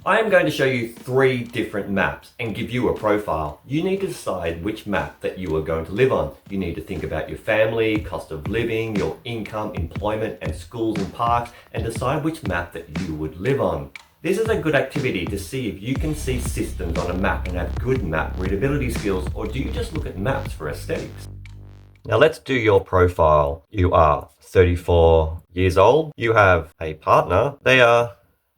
I am going to show you 3 different maps and give you a profile. You need to decide which map that you are going to live on. You need to think about your family, cost of living, your income, employment, and schools and parks, and decide which map that you would live on. This is a good activity to see if you can see systems on a map and have good map readability skills, or do you just look at maps for aesthetics? Now let's do your profile. You are 34 years old. You have a partner. They are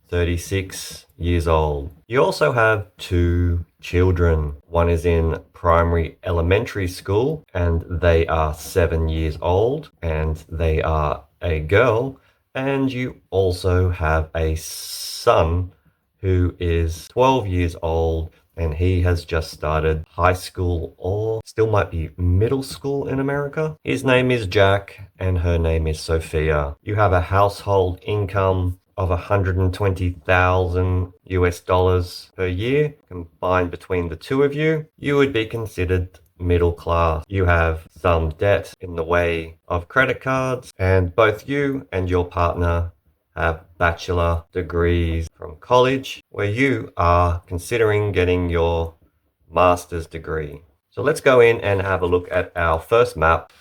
36 years old. You also have 2 children. One is in primary elementary school and they are 7 years old and they are a girl. And you also have a son who is 12 years old and he has just started high school or still might be middle school in America. His name is Jack and her name is Sophia. You have a household income of 120,000 US dollars per year combined between the 2 of you. You would be considered middle class. You have some debt in the way of credit cards, and both you and your partner have bachelor degrees from college, where you are considering getting your master's degree. So let's go in and have a look at our first map,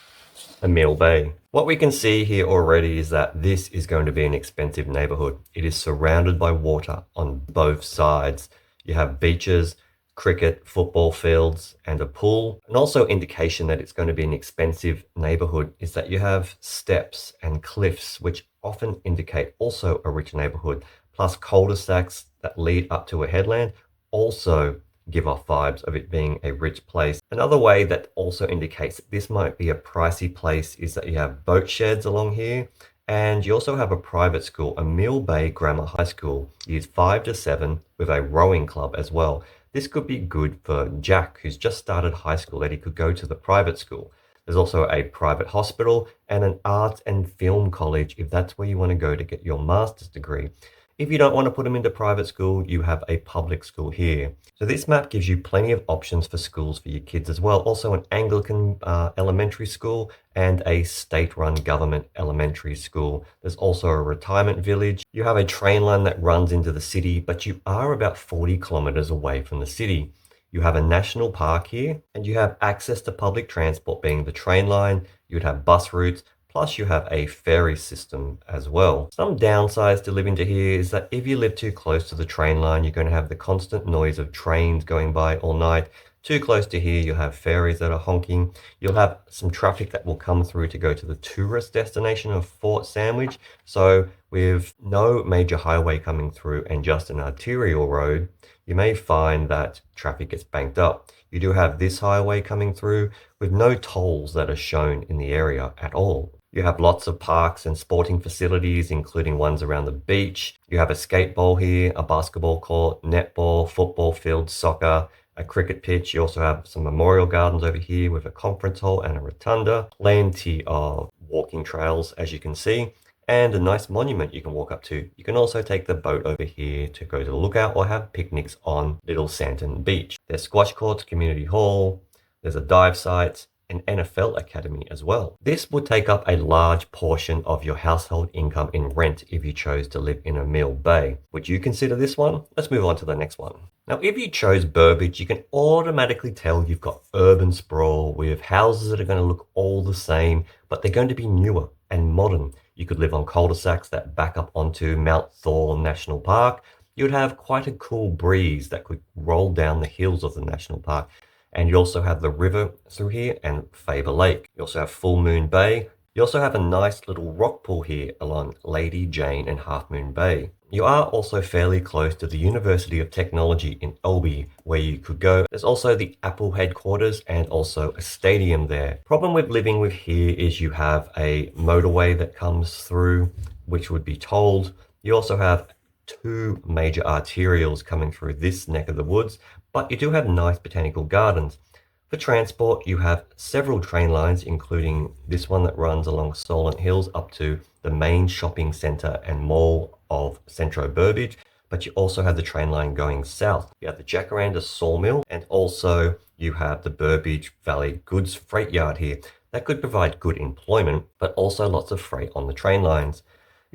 Emil Bay. What we can see here already is that this is going to be an expensive neighborhood. It is surrounded by water on both sides. You have beaches, cricket, football fields, and a pool. And also indication that it's going to be an expensive neighborhood is that you have steps and cliffs, which often indicate also a rich neighborhood, plus cul-de-sacs that lead up to a headland also give off vibes of it being a rich place. Another way that also indicates that this might be a pricey place is that you have boat sheds along here, and you also have a private school, Emil Bay Grammar High School, years 5 to 7, with a rowing club as well. This could be good for Jack, who's just started high school, that he could go to the private school. There's also a private hospital and an arts and film college if that's where you want to go to get your master's degree. If you don't want to put them into private school, you have a public school here. So this map gives you plenty of options for schools for your kids as well. Also an Anglican elementary school and a state-run government elementary school. There's also a retirement village. You have a train line that runs into the city, but you are about 40 kilometers away from the city. You have a national park here, and you have access to public transport being the train line. You'd have bus routes, plus you have a ferry system as well. Some downsides to living to here is that if you live too close to the train line, you're going to have the constant noise of trains going by all night. Too close to here, you'll have ferries that are honking. You'll have some traffic that will come through to go to the tourist destination of Fort Sandwich. So with no major highway coming through and just an arterial road, you may find that traffic gets banked up. You do have this highway coming through with no tolls that are shown in the area at all. You have lots of parks and sporting facilities, including ones around the beach. You have a skateball here, a basketball court, netball, football field, soccer, a cricket pitch. You also have some memorial gardens over here with a conference hall and a rotunda. Plenty of walking trails, as you can see, and a nice monument you can walk up to. You can also take the boat over here to go to the lookout or have picnics on Little Santon Beach. There's squash courts, community hall, there's a dive site, an NFL academy as well. This would take up a large portion of your household income in rent if you chose to live in Emil Bay. Would you consider this one? Let's move on to the next one. Now, if you chose Burbage, you can automatically tell you've got urban sprawl with houses that are going to look all the same, but they're going to be newer and modern. You could live on cul-de-sacs that back up onto Mount Thorn National Park. You'd have quite a cool breeze that could roll down the hills of the national park. And you also have the river through here and Faber Lake. You also have Full Moon Bay. You also have a nice little rock pool here along Lady Jane and Half Moon Bay. You are also fairly close to the University of Technology in Elby, where you could go. There's also the Apple headquarters and also a stadium there. Problem with living with here is you have a motorway that comes through, which would be tolled. You also have 2 major arterials coming through this neck of the woods, but you do have nice botanical gardens. For transport, you have several train lines, including this one that runs along Solent Hills up to the main shopping centre and mall of Centro Burbage, but you also have the train line going south. You have the Jacaranda Sawmill, and also you have the Burbage Valley Goods Freight Yard here. That could provide good employment, but also lots of freight on the train lines.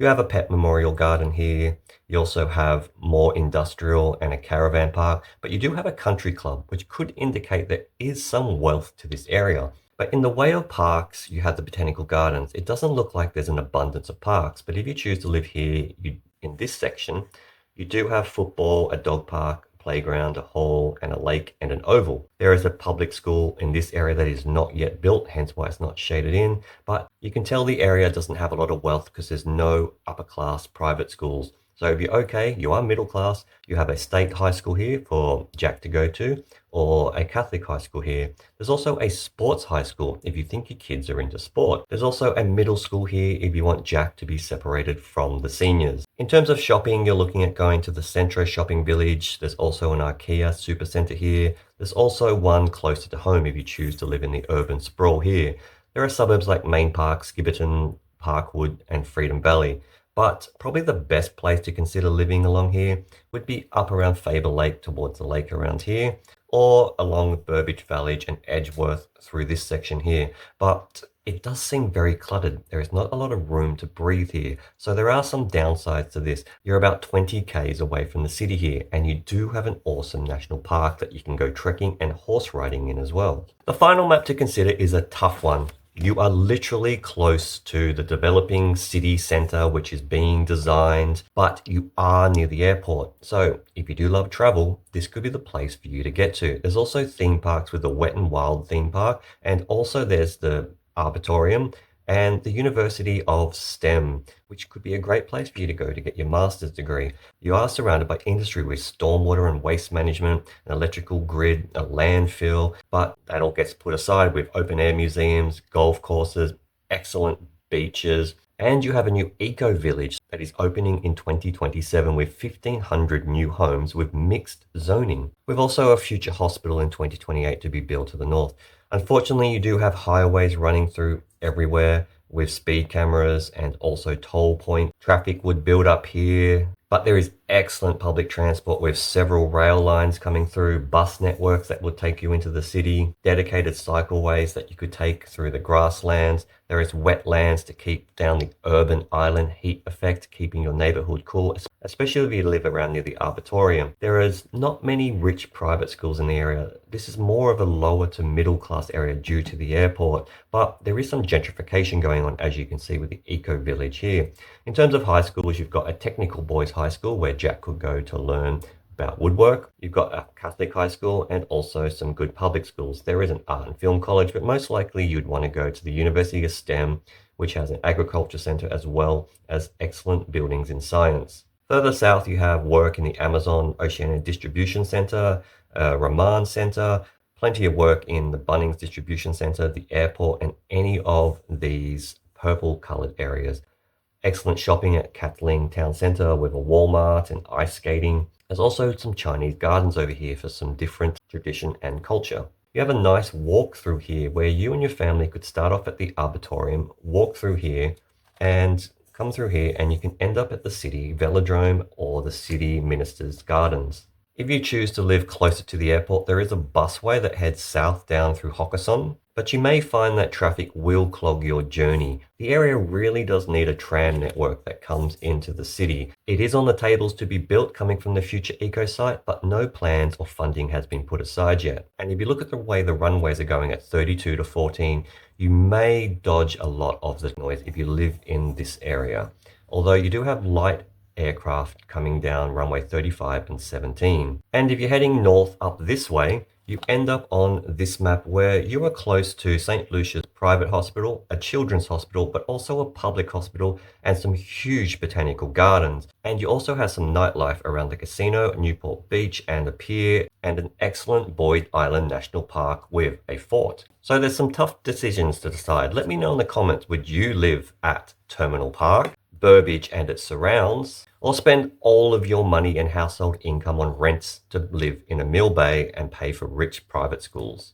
You have a pet memorial garden here. You also have more industrial and a caravan park, but you do have a country club, which could indicate there is some wealth to this area. But in the way of parks, you have the botanical gardens. It doesn't look like there's an abundance of parks, but if you choose to live here, in this section, you do have football, a dog park, playground, a hall, and a lake, and an oval. There is a public school in this area that is not yet built, hence why it's not shaded in, but you can tell the area doesn't have a lot of wealth because there's no upper class private schools. So if you're okay, you are middle class, you have a state high school here for Jack to go to, or a Catholic high school here. There's also a sports high school if you think your kids are into sport. There's also a middle school here if you want Jack to be separated from the seniors. In terms of shopping, you're looking at going to the Centro Shopping Village. There's also an IKEA supercenter here. There's also one closer to home if you choose to live in the urban sprawl here. There are suburbs like Main Park, Skibberton, Parkwood, and Freedom Valley. But probably the best place to consider living along here would be up around Faber Lake towards the lake around here, or along Burbage Village and Edgeworth through this section here. But it does seem very cluttered. There is not a lot of room to breathe here. So there are some downsides to this. You're about 20 k's away from the city here, and you do have an awesome national park that you can go trekking and horse riding in as well. The final map to consider is a tough one. You are literally close to the developing city center, which is being designed, but you are near the airport. So if you do love travel, this could be the place for you to get to. There's also theme parks with the Wet and Wild theme park, and also there's the Arboretum and the University of STEM, which could be a great place for you to go to get your master's degree. You are surrounded by industry with stormwater and waste management, an electrical grid, a landfill, but that all gets put aside with open air museums, golf courses, excellent beaches, and you have a new eco village that is opening in 2027 with 1,500 new homes with mixed zoning, with also a future hospital in 2028 to be built to the north. Unfortunately, you do have highways running through everywhere with speed cameras and also toll point. Traffic would build up here, but there is excellent public transport with several rail lines coming through, bus networks that would take you into the city, dedicated cycleways that you could take through the grasslands. There is wetlands to keep down the urban island heat effect, keeping your neighborhood cool, especially if you live around near the Arboretum. There is not many rich private schools in the area. This is more of a lower to middle class area due to the airport, but there is some gentrification going on, as you can see with the eco village here. In terms of high schools, you've got a technical boys high school where Jack could go to learn about woodwork. You've got a Catholic high school and also some good public schools. There is an art and film college, but most likely you'd want to go to the University of STEM, which has an agriculture center as well as excellent buildings in science. Further south, you have work in the Amazon Oceania Distribution Center, Raman Center, plenty of work in the Bunnings Distribution Center, the airport, and any of these purple colored areas. Excellent shopping at Kathleen Town Center with a Walmart and ice skating. There's also some Chinese gardens over here for some different tradition and culture. You have a nice walk through here where you and your family could start off at the Arboretum, walk through here, and come through here, and you can end up at the city velodrome or the city minister's gardens. If you choose to live closer to the airport, there is a busway that heads south down through Hockesson, but you may find that traffic will clog your journey. The area really does need a tram network that comes into the city. It is on the tables to be built coming from the future eco site, but no plans or funding has been put aside yet. And if you look at the way the runways are going at 32 to 14, you may dodge a lot of the noise if you live in this area. Although you do have light aircraft coming down runway 35 and 17. And if you're heading north up this way, you end up on this map where you are close to St. Lucia's private hospital, a children's hospital, but also a public hospital and some huge botanical gardens. And you also have some nightlife around the casino, Newport Beach and a pier, and an excellent Boyd Island National Park with a fort. So there's some tough decisions to decide. Let me know in the comments, would you live at Terminal Park, Burbage and its surrounds, or spend all of your money and household income on rents to live in Emil Bay and pay for rich private schools?